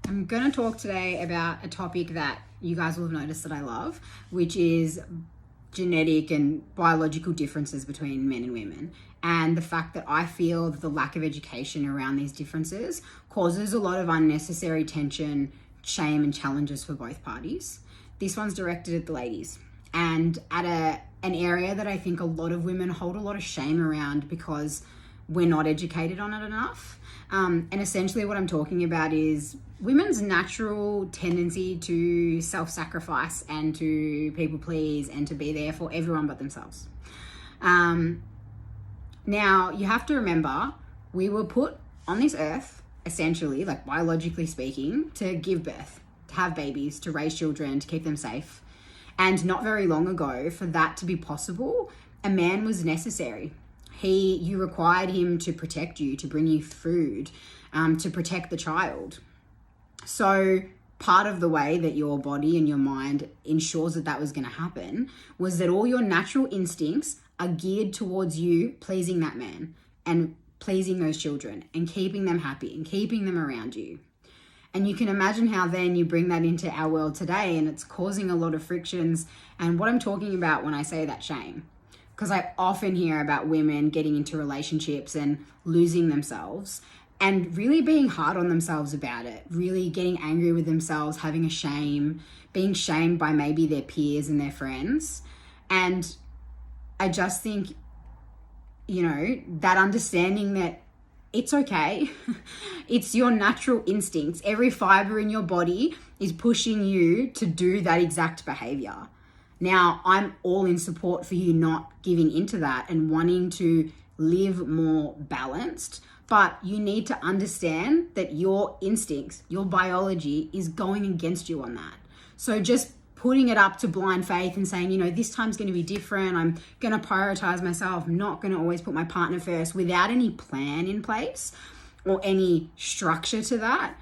I'm going to talk today about a topic that you guys will have noticed that I love, which is genetic and biological differences between men and women. And the fact that I feel that the lack of education around these differences causes a lot of unnecessary tension, shame, and challenges for both parties. This one's directed at the ladies and at an area that I think a lot of women hold a lot of shame around because we're not educated on it enough. And essentially what I'm talking about is women's natural tendency to self-sacrifice and to people please and to be there for everyone but themselves. Now, you have to remember, we were put on this earth, essentially, like biologically speaking, to give birth, to have babies, to raise children, to keep them safe. And not very long ago, for that to be possible, a man was necessary. You required him to protect you, to bring you food, to protect the child. So part of the way that your body and your mind ensures that that was going to happen was that all your natural instincts are geared towards you pleasing that man and pleasing those children and keeping them happy and keeping them around you. And you can imagine how then you bring that into our world today and it's causing a lot of frictions. And what I'm talking about when I say that shame, because I often hear about women getting into relationships and losing themselves and really being hard on themselves about it, really getting angry with themselves, having a shame, being shamed by maybe their peers and their friends. And I just think, that understanding that it's okay. It's your natural instincts. Every fiber in your body is pushing you to do that exact behavior. Now, I'm all in support for you not giving into that and wanting to live more balanced, but you need to understand that your instincts, your biology is going against you on that. So just putting it up to blind faith and saying, this time's going to be different. I'm going to prioritize myself. I'm not going to always put my partner first without any plan in place or any structure to that.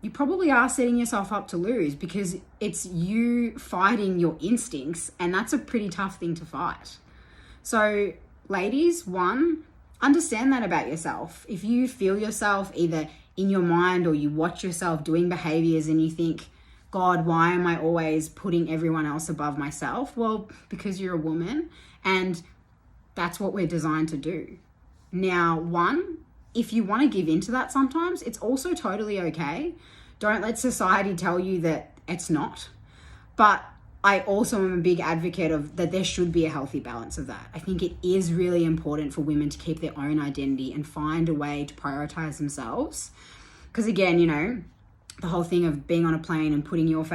You probably are setting yourself up to lose because it's you fighting your instincts, and that's a pretty tough thing to fight. So ladies, one, understand that about yourself. If you feel yourself either in your mind or you watch yourself doing behaviors and you think, God, why am I always putting everyone else above myself? Well, because you're a woman and that's what we're designed to do. Now, one, if you want to give into that sometimes, it's also totally okay. Don't let society tell you that it's not. But I also am a big advocate of that there should be a healthy balance of that. I think it is really important for women to keep their own identity and find a way to prioritize themselves. Because again, the whole thing of being on a plane and putting your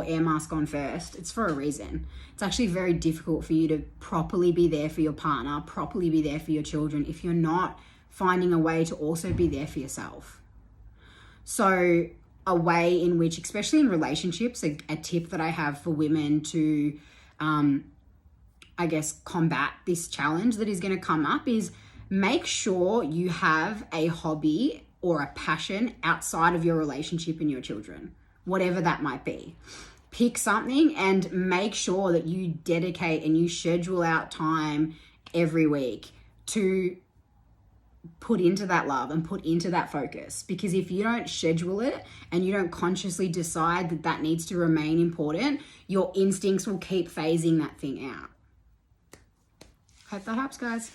air mask on first, it's for a reason. It's actually very difficult for you to properly be there for your partner, properly be there for your children if you're not finding a way to also be there for yourself. So a way in which, especially in relationships, a tip that I have for women to, combat this challenge that is going to come up is make sure you have a hobby or a passion outside of your relationship and your children, whatever that might be. Pick something and make sure that you dedicate and you schedule out time every week to put into that love and put into that focus. Because if you don't schedule it and you don't consciously decide that that needs to remain important, your instincts will keep phasing that thing out. Hope that helps, guys.